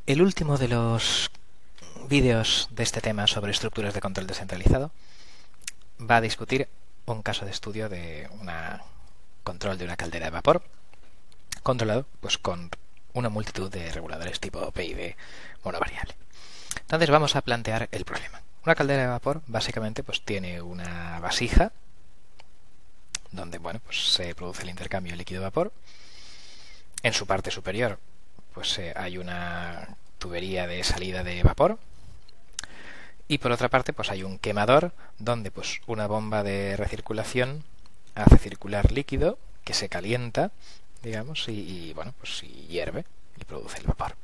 El último de los vídeos de este tema sobre estructuras de control descentralizado va a discutir un caso de estudio de un control de una caldera de vapor controlado pues con una multitud de reguladores tipo PID monovariable. Entonces vamos a plantear el problema. Una caldera de vapor básicamente pues tiene una vasija donde pues se produce el intercambio líquido-vapor. En su parte superior pues hay una tubería de salida de vapor y por otra parte pues hay un quemador donde pues una bomba de recirculación hace circular líquido que se calienta, digamos, y hierve y produce el vapor.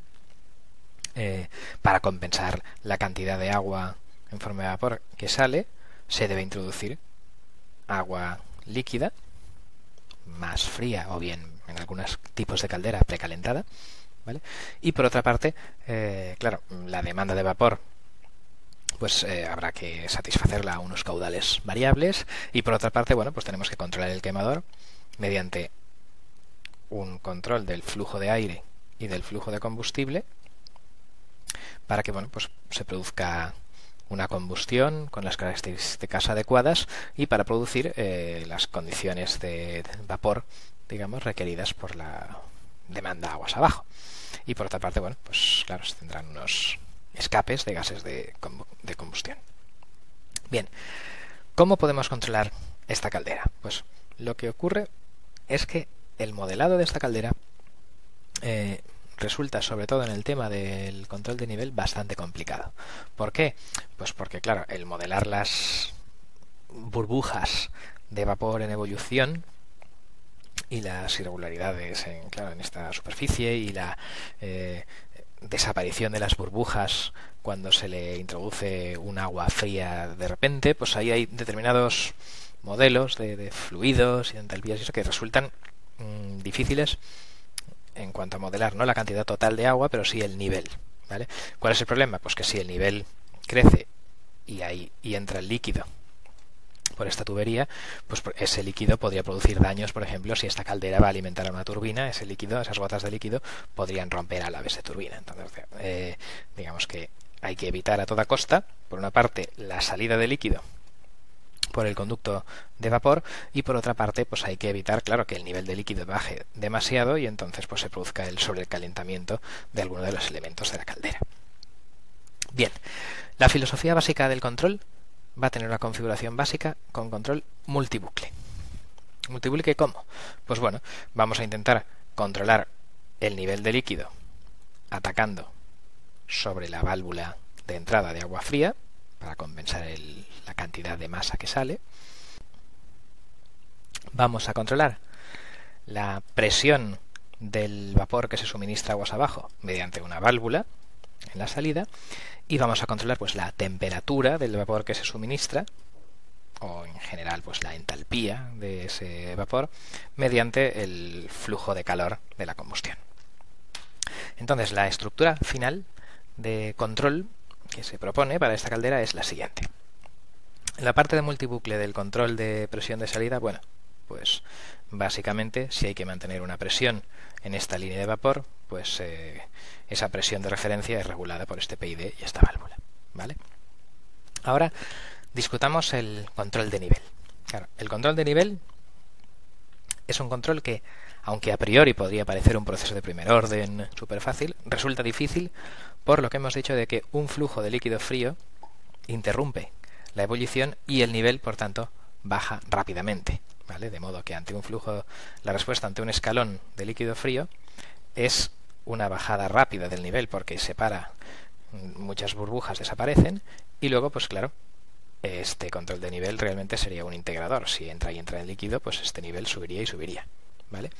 Para compensar la cantidad de agua en forma de vapor que sale, se debe introducir agua líquida más fría o bien en algunos tipos de caldera precalentada, ¿vale? Y por otra parte, claro, la demanda de vapor pues habrá que satisfacerla a unos caudales variables y por otra parte, pues tenemos que controlar el quemador mediante un control del flujo de aire y del flujo de combustible para que pues se produzca una combustión con las características adecuadas y para producir las condiciones de vapor, digamos, requeridas por la demanda aguas abajo. Y por otra parte, pues claro, se tendrán unos escapes de gases de combustión. Bien, ¿cómo podemos controlar esta caldera? Pues lo que ocurre es que el modelado de esta caldera resulta, sobre todo en el tema del control de nivel, bastante complicado. ¿Por qué? Pues porque, claro, el modelar las burbujas de vapor en evolución y las irregularidades en esta superficie y la desaparición de las burbujas cuando se le introduce un agua fría de repente, pues ahí hay determinados modelos de fluidos y de entalpías y eso que resultan difíciles en cuanto a modelar, no la cantidad total de agua, pero sí el nivel, ¿vale? ¿Cuál es el problema? Pues que si el nivel crece y entra el líquido por esta tubería, pues ese líquido podría producir daños. Por ejemplo, si esta caldera va a alimentar a una turbina, ese líquido, esas gotas de líquido podrían romper alaves de turbina. Entonces, digamos que hay que evitar a toda costa, por una parte, la salida de líquido por el conducto de vapor y por otra parte pues hay que evitar, claro, que el nivel de líquido baje demasiado y entonces pues se produzca el sobrecalentamiento de alguno de los elementos de la caldera. Bien, la filosofía básica del control va a tener una configuración básica con control multibucle. ¿Multibucle cómo? Pues vamos a intentar controlar el nivel de líquido atacando sobre la válvula de entrada de agua fría para compensar la cantidad de masa que sale. Vamos a controlar la presión del vapor que se suministra aguas abajo mediante una válvula en la salida y vamos a controlar pues la temperatura del vapor que se suministra o en general pues la entalpía de ese vapor mediante el flujo de calor de la combustión. Entonces la estructura final de control que se propone para esta caldera es la siguiente. En la parte de multibucle del control de presión de salida, pues básicamente si hay que mantener una presión en esta línea de vapor, pues esa presión de referencia es regulada por este PID y esta válvula, ¿vale? Ahora discutamos el control de nivel. Claro, el control de nivel es un control que, aunque a priori podría parecer un proceso de primer orden súper fácil, resulta difícil por lo que hemos dicho de que un flujo de líquido frío interrumpe la ebullición y el nivel, por tanto, baja rápidamente, ¿vale? De modo que ante un flujo, la respuesta ante un escalón de líquido frío es una bajada rápida del nivel porque muchas burbujas desaparecen y luego, pues claro, este control de nivel realmente sería un integrador. Si entra el líquido, pues este nivel subiría y subiría, ¿vale?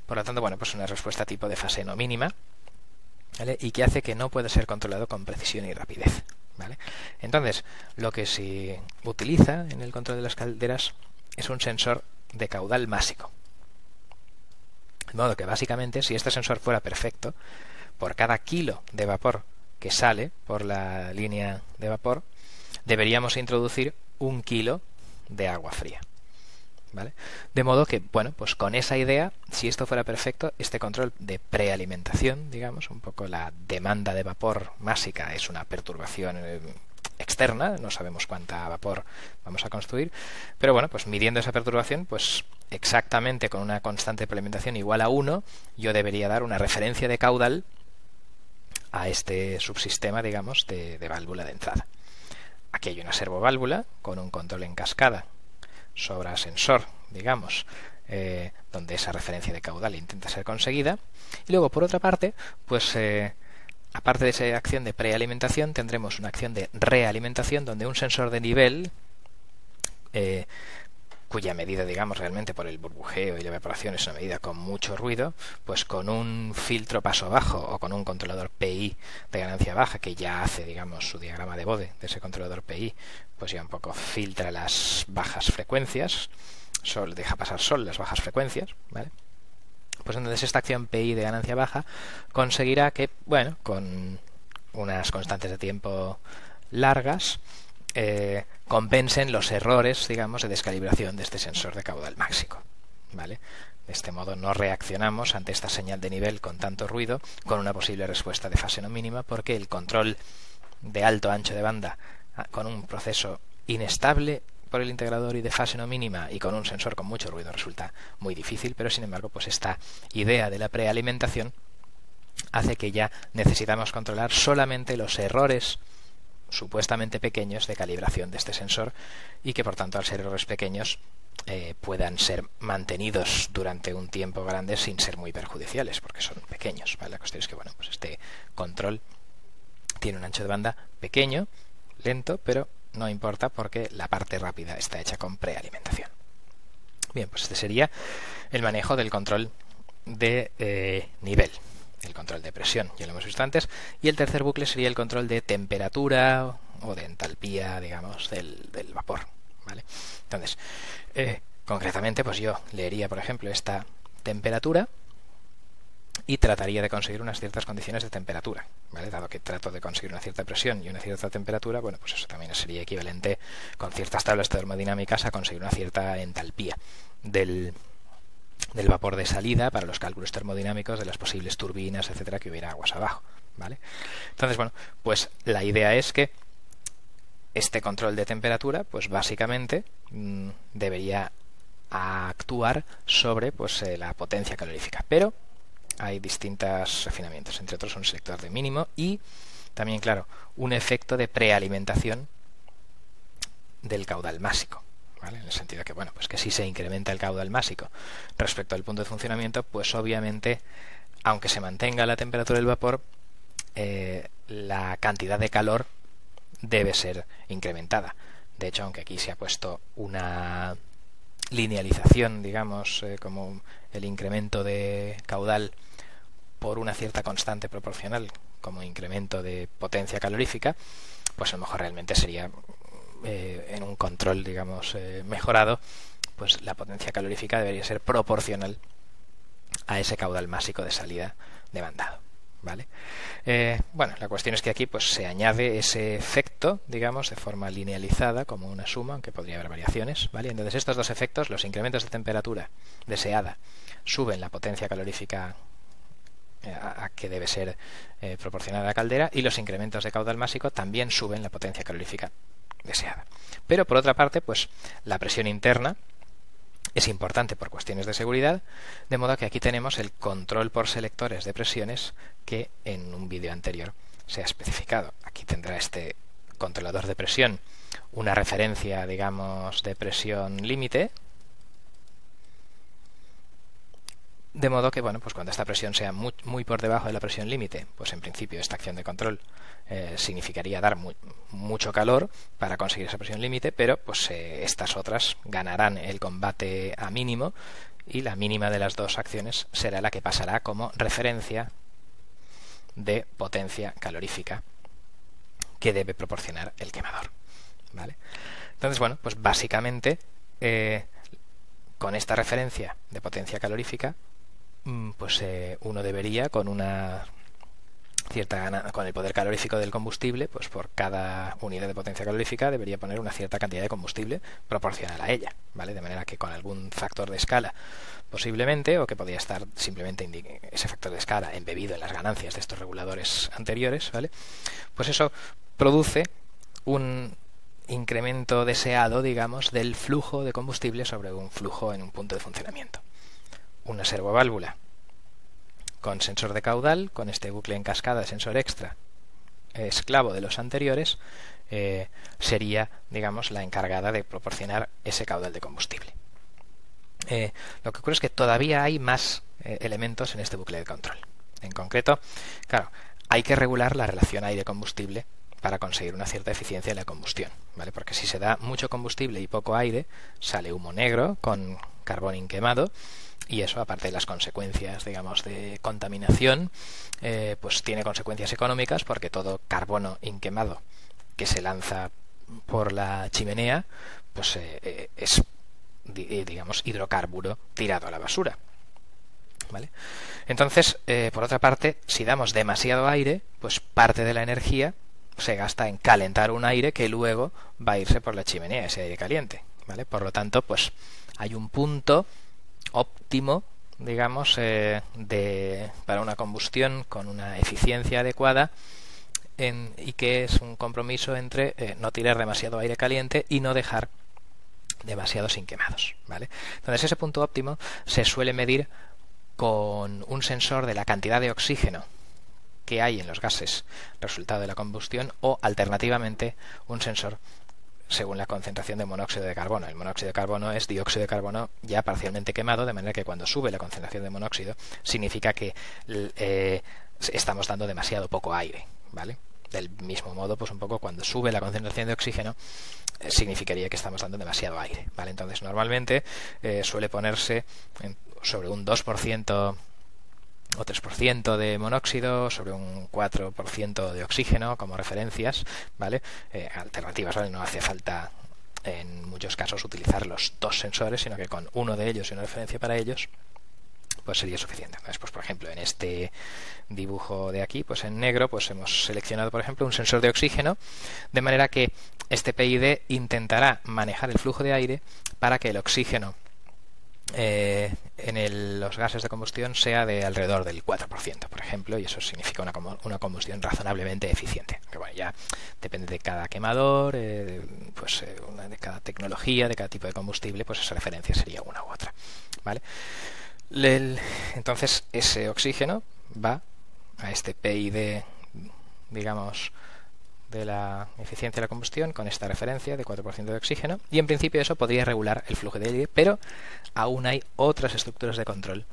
Por lo tanto, pues una respuesta tipo de fase no mínima, ¿vale? Y que hace que no pueda ser controlado con precisión y rapidez, ¿vale? Entonces, lo que se utiliza en el control de las calderas es un sensor de caudal másico. De modo que básicamente, si este sensor fuera perfecto, por cada kilo de vapor que sale por la línea de vapor, deberíamos introducir 1 kilo de agua fría. ¿vale? De modo que, bueno, pues con esa idea, si esto fuera perfecto, este control de prealimentación, digamos, un poco la demanda de vapor másica es una perturbación externa, no sabemos cuánta vapor vamos a construir, pero bueno, pues midiendo esa perturbación, pues exactamente con una constante de prealimentación igual a 1, yo debería dar una referencia de caudal a este subsistema, digamos, de válvula de entrada. Aquí hay una servoválvula con un control en cascada sobre ascensor, digamos, donde esa referencia de caudal intenta ser conseguida. Y luego, por otra parte, pues aparte de esa acción de prealimentación, tendremos una acción de realimentación, donde un sensor de nivel, cuya medida, digamos, realmente por el burbujeo y la evaporación es una medida con mucho ruido, pues con un filtro paso bajo o con un controlador PI de ganancia baja, que ya hace, digamos, su diagrama de Bode de ese controlador PI, pues ya un poco filtra las bajas frecuencias, deja pasar solo las bajas frecuencias, ¿vale? Pues entonces esta acción PI de ganancia baja conseguirá que, bueno, con unas constantes de tiempo largas, compensen los errores, digamos, de descalibración de este sensor de caudal máximo, ¿vale? De este modo no reaccionamos ante esta señal de nivel con tanto ruido con una posible respuesta de fase no mínima, porque el control de alto ancho de banda con un proceso inestable por el integrador y de fase no mínima y con un sensor con mucho ruido resulta muy difícil, pero sin embargo, pues esta idea de la prealimentación hace que ya necesitamos controlar solamente los errores supuestamente pequeños de calibración de este sensor y que por tanto, al ser errores pequeños, puedan ser mantenidos durante un tiempo grande sin ser muy perjudiciales, porque son pequeños, ¿vale? La cuestión es que, bueno, pues este control tiene un ancho de banda pequeño, lento, pero no importa porque la parte rápida está hecha con prealimentación. Bien, pues este sería el manejo del control de nivel, el control de presión, ya lo hemos visto antes, y el tercer bucle sería el control de temperatura o de entalpía, digamos, del vapor, ¿vale? Entonces, concretamente, pues yo leería, por ejemplo, esta temperatura y trataría de conseguir unas ciertas condiciones de temperatura, ¿vale? Dado que trato de conseguir una cierta presión y una cierta temperatura, bueno, pues eso también sería equivalente con ciertas tablas termodinámicas a conseguir una cierta entalpía del vapor de salida para los cálculos termodinámicos de las posibles turbinas, etcétera, que hubiera aguas abajo, ¿vale? Entonces, bueno, pues la idea es que este control de temperatura, pues básicamente debería actuar sobre, pues, la potencia calorífica, pero hay distintos refinamientos, entre otros un selector de mínimo y también, claro, un efecto de prealimentación del caudal másico, ¿vale? En el sentido de que, bueno, pues que si se incrementa el caudal másico respecto al punto de funcionamiento, pues obviamente, aunque se mantenga la temperatura del vapor, la cantidad de calor debe ser incrementada. De hecho, aunque aquí se ha puesto una linealización, digamos, como el incremento de caudal por una cierta constante proporcional como incremento de potencia calorífica, pues a lo mejor realmente sería en un control, digamos, mejorado, pues la potencia calorífica debería ser proporcional a ese caudal másico de salida demandado, ¿vale? Bueno, la cuestión es que aquí pues se añade ese efecto, digamos, de forma linealizada como una suma, aunque podría haber variaciones, ¿vale? Entonces estos dos efectos, los incrementos de temperatura deseada, suben la potencia calorífica a que debe ser proporcionada a la caldera, y los incrementos de caudal másico también suben la potencia calorífica deseada. Pero por otra parte, pues la presión interna es importante por cuestiones de seguridad, de modo que aquí tenemos el control por selectores de presiones que en un vídeo anterior se ha especificado. Aquí tendrá este controlador de presión una referencia, digamos, de presión límite, de modo que, bueno, pues cuando esta presión sea muy por debajo de la presión límite, pues en principio esta acción de control significaría dar mucho calor para conseguir esa presión límite, pero pues estas otras ganarán el combate a mínimo y la mínima de las dos acciones será la que pasará como referencia de potencia calorífica que debe proporcionar el quemador, ¿vale? Entonces, bueno, pues básicamente con esta referencia de potencia calorífica, pues uno debería, con una con el poder calorífico del combustible, pues por cada unidad de potencia calorífica debería poner una cierta cantidad de combustible proporcional a ella, ¿vale? De manera que con algún factor de escala posiblemente, o que podría estar simplemente ese factor de escala embebido en las ganancias de estos reguladores anteriores, ¿vale? Pues eso produce un incremento deseado, digamos, del flujo de combustible sobre un flujo en un punto de funcionamiento. Una servoválvula con sensor de caudal, con este bucle en cascada de sensor extra, esclavo de los anteriores, sería, digamos, la encargada de proporcionar ese caudal de combustible. Lo que ocurre es que todavía hay más elementos en este bucle de control. En concreto, claro, hay que regular la relación aire-combustible para conseguir una cierta eficiencia en la combustión, ¿vale? Porque si se da mucho combustible y poco aire, sale humo negro con carbón inquemado, y eso, aparte de las consecuencias, digamos, de contaminación, pues tiene consecuencias económicas, porque todo carbono inquemado que se lanza por la chimenea, pues es, digamos, hidrocarburo tirado a la basura, ¿vale? Entonces, por otra parte, si damos demasiado aire, pues parte de la energía se gasta en calentar un aire que luego va a irse por la chimenea, ese aire caliente, ¿vale? Por lo tanto, pues hay un punto óptimo, digamos, para una combustión con una eficiencia adecuada, y que es un compromiso entre no tirar demasiado aire caliente y no dejar demasiados inquemados, ¿vale? Entonces, ese punto óptimo se suele medir con un sensor de la cantidad de oxígeno que hay en los gases resultado de la combustión, o alternativamente un sensor según la concentración de monóxido de carbono. El monóxido de carbono es dióxido de carbono ya parcialmente quemado, de manera que cuando sube la concentración de monóxido significa que estamos dando demasiado poco aire, ¿vale? Del mismo modo, pues un poco cuando sube la concentración de oxígeno significaría que estamos dando demasiado aire, ¿vale? Entonces normalmente suele ponerse sobre un 2% o 3% de monóxido, sobre un 4% de oxígeno como referencias, ¿vale? Alternativas, ¿vale? No hace falta en muchos casos utilizar los dos sensores, sino que con uno de ellos y una referencia para ellos pues sería suficiente. Entonces, pues por ejemplo, en este dibujo de aquí, pues en negro, pues hemos seleccionado, por ejemplo, un sensor de oxígeno, de manera que este PID intentará manejar el flujo de aire para que el oxígeno en los gases de combustión sea de alrededor del 4%, por ejemplo, y eso significa una combustión razonablemente eficiente. Que bueno, ya depende de cada quemador, de cada tecnología, de cada tipo de combustible, pues esa referencia sería una u otra, ¿vale? Entonces ese oxígeno va a este PID, digamos, de la eficiencia de la combustión con esta referencia de 4% de oxígeno, y en principio eso podría regular el flujo de aire, pero aún hay otras estructuras de control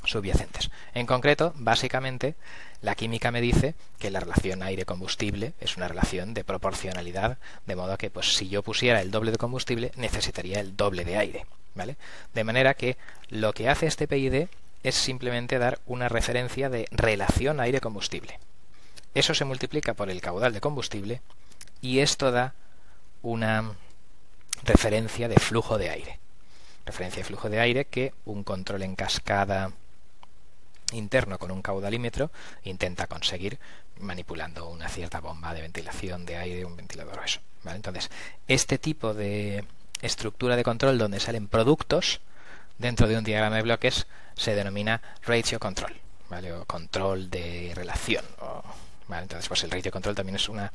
subyacentes. En concreto, básicamente, la química me dice que la relación aire-combustible es una relación de proporcionalidad, de modo que pues si yo pusiera el doble de combustible necesitaría el doble de aire, ¿vale? De manera que lo que hace este PID es simplemente dar una referencia de relación aire-combustible. Eso se multiplica por el caudal de combustible y esto da una referencia de flujo de aire. Referencia de flujo de aire que un control en cascada interno con un caudalímetro intenta conseguir manipulando una cierta bomba de ventilación de aire, un ventilador o eso, ¿vale? Entonces, este tipo de estructura de control donde salen productos dentro de un diagrama de bloques se denomina ratio control, ¿vale? O control de relación, ¿vale? Entonces, pues el ratio control también es una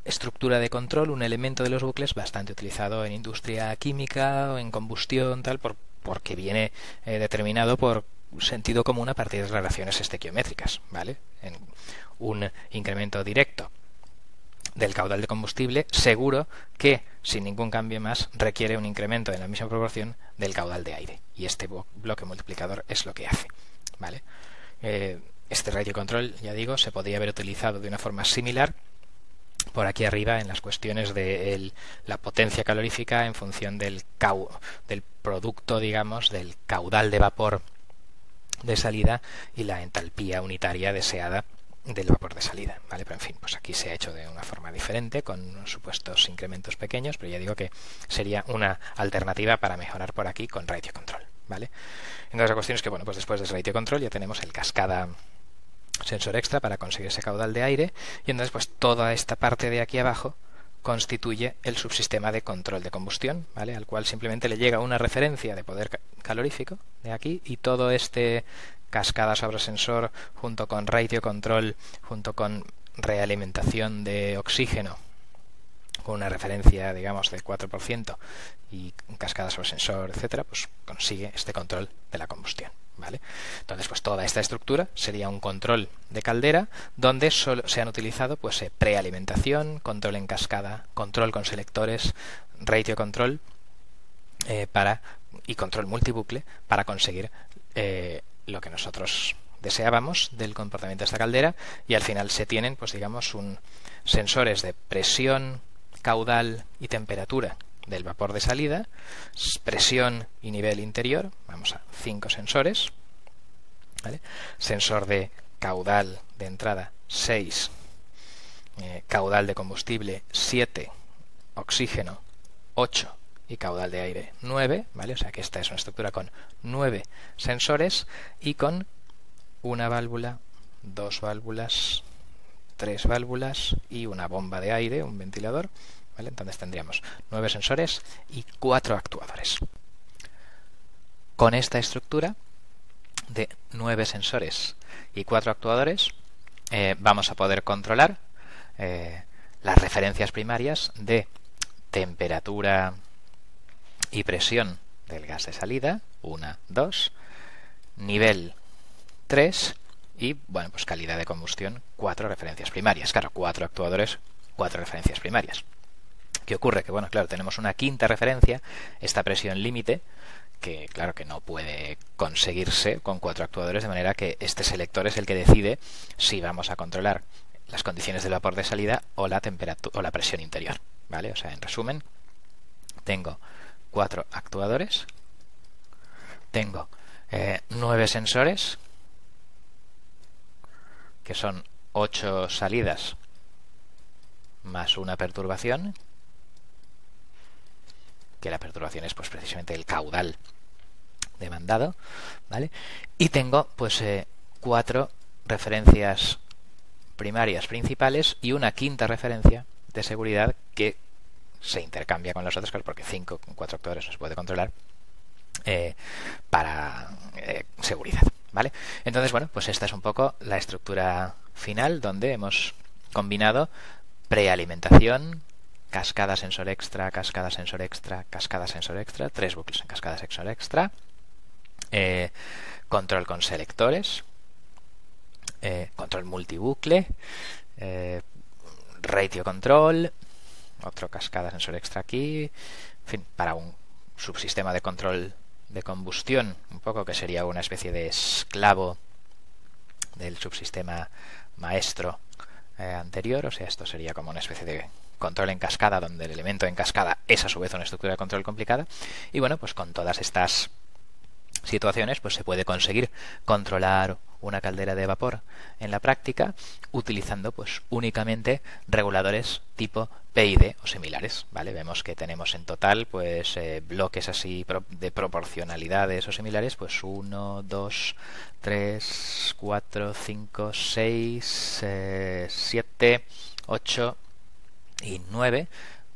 estructura de control, un elemento de los bucles bastante utilizado en industria química o en combustión, tal, porque viene determinado por sentido común a partir de relaciones estequiométricas, ¿vale? En un incremento directo del caudal de combustible, seguro que sin ningún cambio más requiere un incremento en la misma proporción del caudal de aire, y este bloque multiplicador es lo que hace, ¿vale? Este ratio control, ya digo, se podría haber utilizado de una forma similar por aquí arriba en las cuestiones de la potencia calorífica en función del producto, digamos, del caudal de vapor de salida y la entalpía unitaria deseada del vapor de salida, ¿vale? Pero en fin, pues aquí se ha hecho de una forma diferente, con supuestos incrementos pequeños, pero ya digo que sería una alternativa para mejorar por aquí con ratio control, ¿vale? Entonces la cuestión es que, bueno, pues después del ratio control ya tenemos el cascada sensor extra para conseguir ese caudal de aire, y entonces pues toda esta parte de aquí abajo constituye el subsistema de control de combustión, ¿vale? Al cual simplemente le llega una referencia de poder calorífico de aquí, y todo este cascada sobre sensor junto con ratio control, junto con realimentación de oxígeno con una referencia, digamos, de 4% y cascada sobre sensor, etcétera, pues consigue este control de la combustión, ¿vale? Entonces, pues toda esta estructura sería un control de caldera donde solo se han utilizado pues prealimentación, control en cascada, control con selectores, ratio control y control multibucle para conseguir lo que nosotros deseábamos del comportamiento de esta caldera, y al final se tienen, pues digamos, sensores de presión, caudal y temperatura del vapor de salida, presión y nivel interior, vamos a 5 sensores, ¿vale? Sensor de caudal de entrada 6, caudal de combustible 7, oxígeno 8 y caudal de aire 9, ¿vale? O sea que esta es una estructura con 9 sensores y con una válvula, 2 válvulas, 3 válvulas y una bomba de aire, un ventilador, ¿vale? Entonces tendríamos 9 sensores y 4 actuadores. Con esta estructura de 9 sensores y 4 actuadores vamos a poder controlar las referencias primarias de temperatura y presión del gas de salida, 1, 2, nivel 3 y, bueno, pues calidad de combustión, 4 referencias primarias. Claro, 4 actuadores, 4 referencias primarias. ¿Qué ocurre? Que, bueno, claro, tenemos una quinta referencia, esta presión límite, que claro que no puede conseguirse con 4 actuadores, de manera que este selector es el que decide si vamos a controlar las condiciones del vapor de salida o la temperatura o la presión interior, ¿vale? O sea, en resumen, tengo 4 actuadores, tengo 9 sensores, que son 8 salidas más una perturbación, que la perturbación es pues precisamente el caudal demandado, ¿vale? Y tengo pues 4 referencias primarias principales y una quinta referencia de seguridad que se intercambia con las otras, porque 5 con 4 actuadores no se puede controlar para seguridad, ¿vale? Entonces, bueno, pues esta es un poco la estructura final, donde hemos combinado prealimentación, cascada sensor extra, cascada sensor extra, cascada sensor extra, 3 bucles en cascada sensor extra, control con selectores, control multibucle, ratio control, otro cascada sensor extra aquí, en fin, para un subsistema de control de combustión, un poco que sería una especie de esclavo del subsistema maestro anterior. O sea, esto sería como una especie de control en cascada, donde el elemento en cascada es a su vez una estructura de control complicada. Y bueno, pues con todas estas situaciones pues se puede conseguir controlar una caldera de vapor en la práctica utilizando pues únicamente reguladores tipo PID o similares, ¿vale? Vemos que tenemos en total pues bloques así de proporcionalidades o similares, pues 1, 2, 3, 4, 5, 6, 7, 8 y 9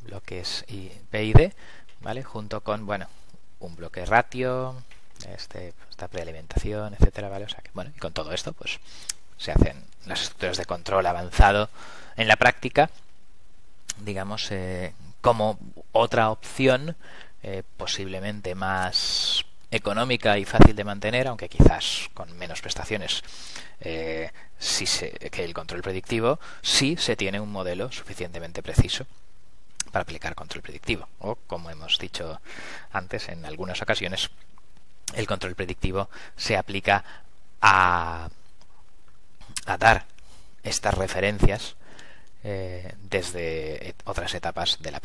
bloques PID, ¿vale? Junto con, bueno, un bloque ratio, esta prealimentación, etcétera, ¿vale? O sea que, bueno, y con todo esto pues se hacen las estructuras de control avanzado en la práctica, digamos, como otra opción posiblemente más económica y fácil de mantener, aunque quizás con menos prestaciones que el control predictivo, si se tiene un modelo suficientemente preciso para aplicar control predictivo, o como hemos dicho antes en algunas ocasiones, el control predictivo se aplica a dar estas referencias desde otras etapas de la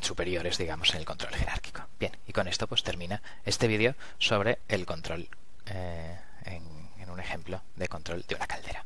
superiores, digamos, en el control jerárquico. Bien, y con esto pues termina este vídeo sobre el control en un ejemplo de control de una caldera.